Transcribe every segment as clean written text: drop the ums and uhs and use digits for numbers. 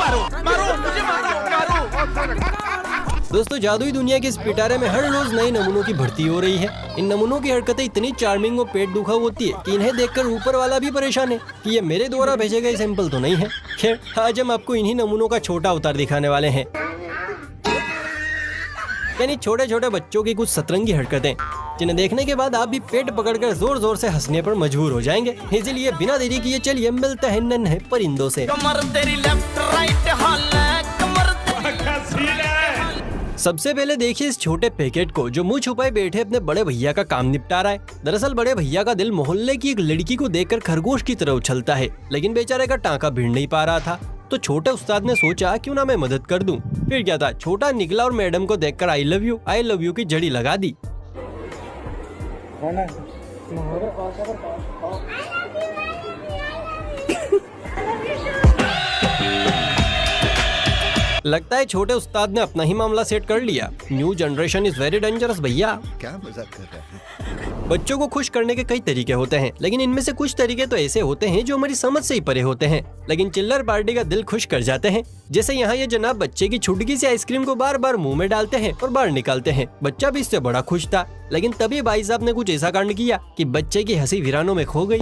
मारो मारो मुझे मारो मारो। दोस्तों, जादुई दुनिया के इस पिटारे में हर रोज नए नमूनों की भर्ती हो रही है। इन नमूनों की हरकतें इतनी चार्मिंग और पेट दुखा होती है कि इन्हें देखकर ऊपर वाला भी परेशान है कि ये मेरे द्वारा भेजे गए सैंपल तो नहीं है। खैर, आज हम आपको इन्हीं नमूनों का छोटा अवतार दिखाने वाले हैं, यानी छोटे छोटे बच्चों की कुछ सतरंगी हरकतें, जिन्हें देखने के बाद आप भी पेट पकड़कर जोर जोर से हंसने पर मजबूर हो जाएंगे। इसीलिए बिना देरी किए चलिए मिलते हैं नन्हे परिंदों से। कमर तेरी लेफ्ट राइट सबसे पहले देखिए इस छोटे पैकेट को, जो मुंह छुपाए बैठे अपने बड़े भैया का काम निपटा रहा है। दरअसल बड़े भैया का दिल मोहल्ले की एक लड़की को देखकर खरगोश की तरह उछलता है, लेकिन बेचारे का टांका भिड़ नहीं पा रहा था। तो छोटे उस्ताद ने सोचा क्यों ना मैं मदद कर दूं। फिर क्या था, छोटा निकला और मैडम को देखकर आई लव यू की जड़ी लगा दी। लगता है छोटे उस्ताद ने अपना ही मामला सेट कर लिया। New generation is very dangerous भैया। क्या मजाक कर रहे हैं? बच्चों को खुश करने के कई तरीके होते हैं, लेकिन इनमें से कुछ तरीके तो ऐसे होते हैं जो हमारी समझ से ही परे होते हैं, लेकिन चिल्लर पार्टी का दिल खुश कर जाते हैं। जैसे यहाँ ये जनाब बच्चे की छुटकी से आइसक्रीम को बार बार मुंह में डालते हैं और बाहर निकालते हैं। बच्चा भी इससे बड़ा खुश था, लेकिन तभी भाई साहब ने कुछ ऐसा कांड किया कि बच्चे की हंसी वीरानों में खो गई।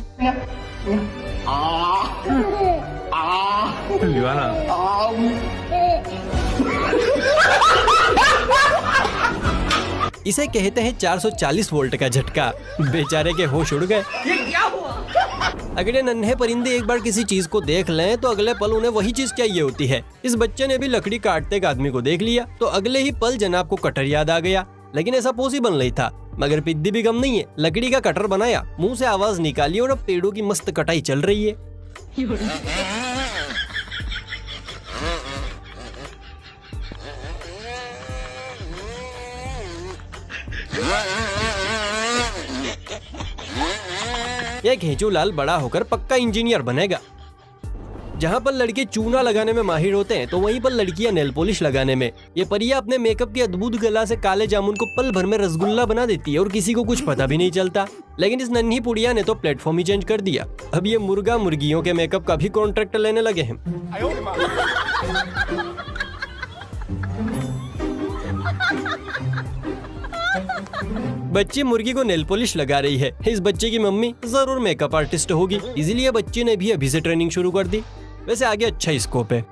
इसे कहते हैं 440 वोल्ट का झटका। बेचारे के होश उड़ गए। ये क्या हुआ? अगर ये नन्हे परिंदे एक बार किसी चीज को देख लें तो अगले पल उन्हें वही चीज चाहिए होती है। इस बच्चे ने भी लकड़ी काटते एक आदमी को देख लिया तो अगले ही पल जनाब को कटर याद आ गया, लेकिन ऐसा पॉसिबल नहीं था। मगर पिद्दी भी कम नहीं है, लकड़ी का कटर बनाया, मुंह से आवाज निकाली और अब पेड़ों की मस्त कटाई चल रही है। ये घेचूलाल बड़ा होकर पक्का इंजीनियर बनेगा। जहाँ पर लड़के चूना लगाने में माहिर होते हैं तो वहीं पर लड़कियां नेल पॉलिश लगाने में। ये परिया अपने मेकअप की अद्भुत कला से काले जामुन को पल भर में रसगुल्ला बना देती है और किसी को कुछ पता भी नहीं चलता। लेकिन इस नन्ही पुड़िया ने तो प्लेटफॉर्म ही चेंज कर दिया। अब ये मुर्गा मुर्गियों के मेकअप का भी कॉन्ट्रैक्ट लेने लगे हैं। बच्ची मुर्गी को नेल पॉलिश लगा रही है। इस बच्चे की मम्मी जरूर मेकअप आर्टिस्ट होगी, इसीलिए बच्ची ने भी अभी से ट्रेनिंग शुरू कर दी। वैसे आगे अच्छा स्कोप है।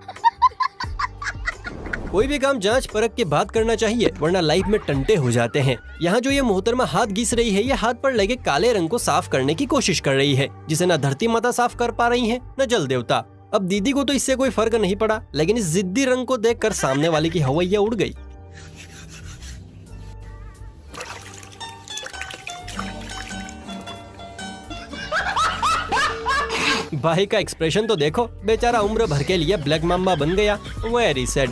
कोई भी काम जांच परख के बाद करना चाहिए, वरना लाइफ में टंटे हो जाते हैं। यहाँ जो ये मोहतरमा हाथ घिस रही है, ये हाथ पर लगे काले रंग को साफ करने की कोशिश कर रही है, जिसे न धरती माता साफ कर पा रही है न जल देवता। अब दीदी को तो इससे कोई फर्क नहीं पड़ा, लेकिन इस जिद्दी रंग को देखकर सामने वाले की हवैया उड़ गई। भाई का एक्सप्रेशन तो देखो, बेचारा उम्र भर के लिए ब्लैक माम्बा बन गया। Very sad.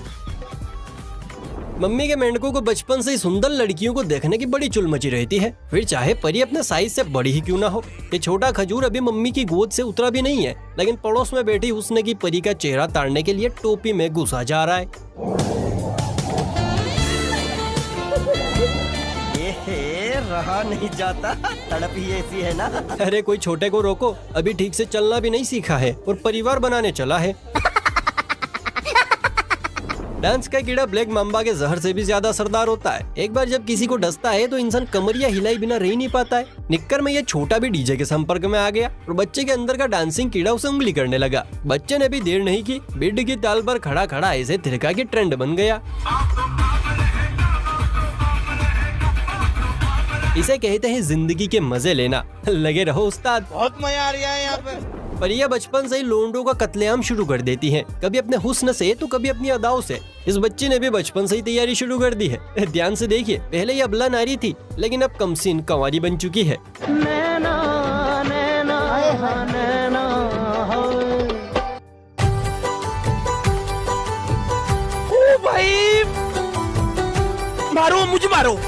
मम्मी के मेंढकों को बचपन से ही सुंदर लड़कियों को देखने की बड़ी चुल मची रहती है, फिर चाहे परी अपने साइज से बड़ी ही क्यों ना हो। ये छोटा खजूर अभी मम्मी की गोद से उतरा भी नहीं है, लेकिन पड़ोस में बैठी हुस्न की परी का चेहरा ताड़ने के लिए टोपी में घुसा जा रहा है। रहा नहीं जाता, तड़प ही ऐसी है ना। अरे कोई छोटे को रोको, अभी ठीक से चलना भी नहीं सीखा है और परिवार बनाने चला है। डांस का कीड़ा ब्लैक माम्बा के जहर से भी ज्यादा असरदार होता है। एक बार जब किसी को डसता है तो इंसान कमरिया हिलाई बिना रह नहीं पाता है। निक्कर में ये छोटा भी डीजे के संपर्क में आ गया और बच्चे के अंदर का डांसिंग कीड़ा उसे उंगली करने लगा। बच्चे ने भी देर नहीं की, बेड की ताल पर खड़ा खड़ा ऐसे थिरका के ट्रेंड बन गया। इसे कहते हैं जिंदगी के मजे लेना। लगे रहो उस्ताद, बहुत मजा आ रहा है यहाँ पे। परिया बचपन से ही लोंडों का कत्लेआम शुरू कर देती हैं, कभी अपने हुस्न से तो कभी अपनी अदाओं से। इस बच्ची ने भी बचपन से ही तैयारी शुरू कर दी है। ध्यान से देखिए, पहले ये अबला नारी थी, लेकिन अब कमसीन कंवारी बन चुकी है। नैना, नैना, नैना, ओ भाई, मारो मुझे मारो।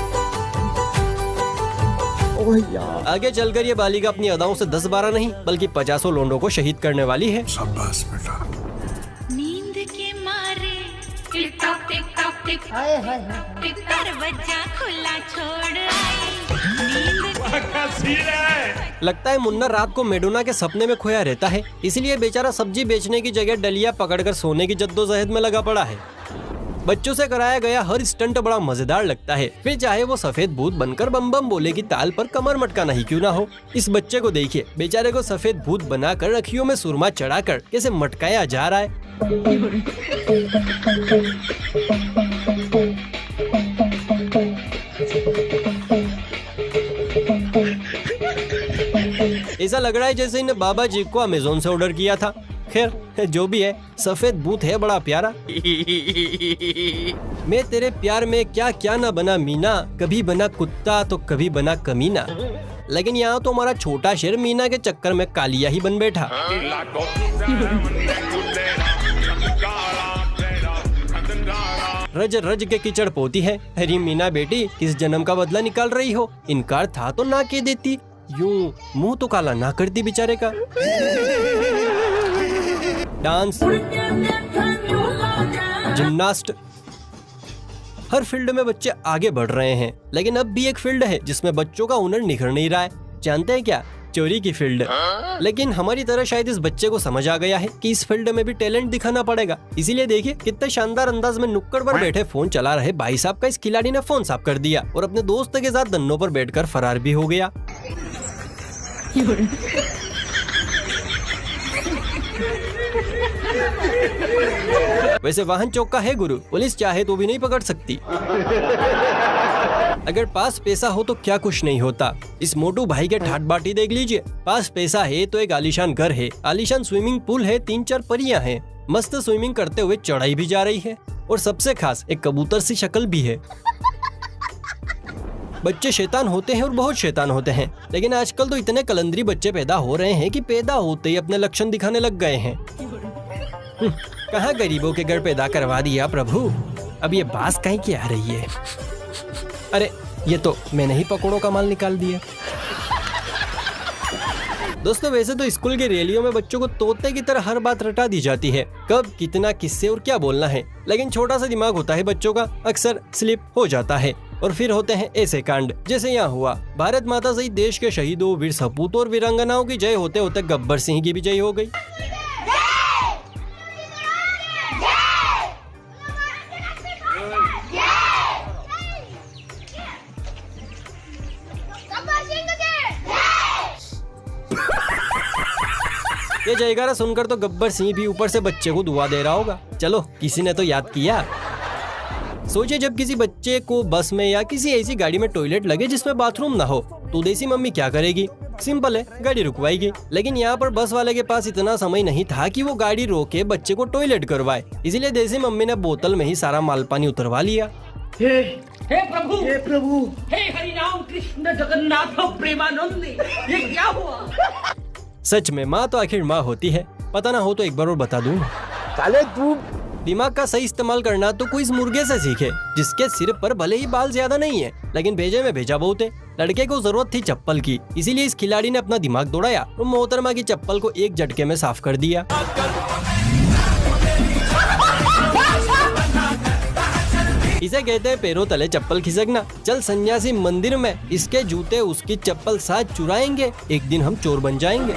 आगे चलकर ये बालिका अपनी अदाओं से 10-12 नहीं बल्कि 50 लोंडों को शहीद करने वाली है। शाबाश बेटा। नींद के मारे tick tock tick tock tick दरवाजा खुला छोड़ आई। नींद लगता है मुन्ना रात को मेडोना के सपने में खोया रहता है, इसलिए बेचारा सब्जी बेचने की जगह डलिया पकड़कर सोने की जद्दोजहद में लगा पड़ा है। बच्चों से कराया गया हर स्टंट बड़ा मजेदार लगता है, फिर चाहे वो सफेद भूत बनकर बम बम बोले की ताल पर कमर मटकाना ही क्यों ना हो। इस बच्चे को देखिए, बेचारे को सफेद भूत बनाकर अखियों में सुरमा चढ़ाकर कैसे मटकाया जा रहा है। ऐसा लग रहा है जैसे इन्हें बाबा जी को अमेज़न से ऑर्डर किया था। खैर जो भी है, सफेद भूत है बड़ा प्यारा। मैं तेरे प्यार में क्या क्या ना बना मीना, कभी बना कुत्ता तो कभी बना कमीना। लेकिन यहाँ तो हमारा छोटा शेर मीना के चक्कर में कालिया ही बन बैठा। रज रज के कीचड़ पोती है। अरे मीना बेटी, किस जन्म का बदला निकाल रही हो? इनकार था तो ना कह देती, यूं मुंह तो काला ना करती बेचारे का। डांस, जिम्नास्ट, हर फील्ड में बच्चे आगे बढ़ रहे हैं। लेकिन अब भी एक फील्ड है जिसमें बच्चों का हुनर निखर नहीं रहा है। जानते हैं क्या? चोरी की फील्ड। लेकिन हमारी तरह शायद इस बच्चे को समझ आ गया है कि इस फील्ड में भी टैलेंट दिखाना पड़ेगा। इसीलिए देखिए कितने शानदार अंदाज में नुक्कड़ पर बैठे फोन चला रहे भाई साहब का इस खिलाड़ी ने फोन साफ कर दिया और अपने दोस्त के साथ दन्नों पर बैठकर फरार भी हो गया। वैसे वाहन चौका है गुरु, पुलिस चाहे तो भी नहीं पकड़ सकती। अगर पास पैसा हो तो क्या कुछ नहीं होता। इस मोटू भाई के ठाट बाटी देख लीजिए। पास पैसा है तो एक आलीशान घर है, आलीशान स्विमिंग पूल है, 3-4 परियां हैं, मस्त स्विमिंग करते हुए चढ़ाई भी जा रही है और सबसे खास एक कबूतर सी शक्ल भी है। बच्चे शैतान होते हैं और बहुत शैतान होते हैं, लेकिन आजकल तो इतने कलंदरी बच्चे पैदा हो रहे हैं कि पैदा होते ही अपने लक्षण दिखाने लग गए हैं। कहाँ गरीबों के घर पैदा करवा दिया प्रभु। अब ये बास कहीं की आ रही है? अरे ये तो मैंने ही पकौड़ों का माल निकाल दिया। दोस्तों वैसे तो स्कूल की रैलियों में बच्चों को तोते की तरह हर बात रटा दी जाती है, कब कितना किससे और क्या बोलना है। लेकिन छोटा सा दिमाग होता है बच्चों का, अक्सर स्लिप हो जाता है और फिर होते हैं ऐसे कांड जैसे यहाँ हुआ। भारत माता सहित देश के शहीदों, वीर सपूतों और वीरांगनाओं की जय होते होते गब्बर सिंह की भी जय हो गई। ये जयकारा सुनकर तो गब्बर सिंह भी ऊपर से बच्चे को दुआ दे रहा होगा। चलो किसी ने तो याद किया। सोचिए जब किसी बच्चे को बस में या किसी ऐसी गाड़ी में टॉयलेट लगे जिसमें बाथरूम ना हो तो देसी मम्मी क्या करेगी? सिंपल है, गाड़ी रुकवाएगी। लेकिन यहाँ पर बस वाले के पास इतना समय नहीं था कि वो गाड़ी रोके बच्चे को टॉयलेट करवाए, इसीलिए देसी मम्मी ने बोतल में ही सारा माल पानी उतरवा लिया। हे प्रभु, हे प्रभु, हे हरि राम कृष्ण जगन्नाथ प्रेमानंद, ये क्या हुआ? सच में माँ तो आखिर माँ होती है। पता ना हो तो एक बार और बता दूं। साले तू दिमाग का सही इस्तेमाल करना तो कोई इस मुर्गे से सीखे जिसके सिर पर भले ही बाल ज्यादा नहीं है, लेकिन भेजे में भेजा बहुत है। लड़के को जरूरत थी चप्पल की, इसीलिए इस खिलाड़ी ने अपना दिमाग दौड़ाया और मोहतरमा की चप्पल को एक झटके में साफ कर दिया। इसे कहते हैं पैरों तले चप्पल खिसकना। चल सन्यासी मंदिर में, इसके जूते उसकी चप्पल साथ चुराएंगे, एक दिन हम चोर बन जाएंगे।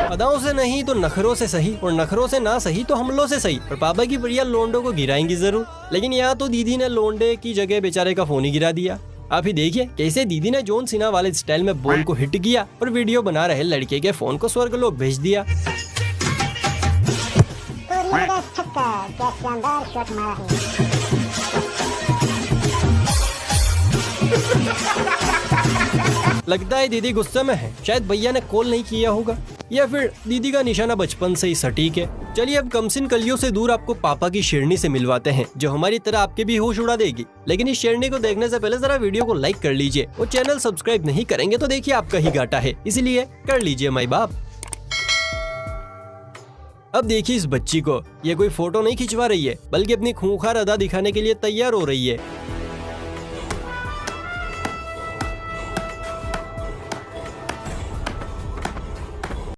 अदाओं से नहीं तो नखरों से सही, और नखरों से ना सही तो हमलों से सही। और पापा की प्रिया लोंडो को गिराएंगी जरूर। लेकिन यहाँ तो दीदी ने लोंडे की जगह बेचारे का फोन ही गिरा दिया। आप ही देखिए कैसे दीदी ने जॉन सीना वाले स्टाइल में बॉल को हिट किया और वीडियो बना रहे लड़के के फोन को स्वर्गलोक भेज दिया। लगता है दीदी गुस्से में है, शायद भैया ने कॉल नहीं किया होगा, या फिर दीदी का निशाना बचपन से ही सटीक है। चलिए अब कमसिन कलियों से दूर आपको पापा की शेरनी से मिलवाते हैं, जो हमारी तरह आपके भी होश उड़ा देगी। लेकिन इस शेरनी को देखने से पहले जरा वीडियो को लाइक कर लीजिए, और चैनल सब्सक्राइब नहीं करेंगे तो देखिए आपका ही घाटा है, इसलिए कर लीजिए माई बाप। अब देखिए इस बच्ची को, ये कोई फोटो नहीं खिंचवा रही है, बल्कि अपनी खूंखार अदा दिखाने के लिए तैयार हो रही है।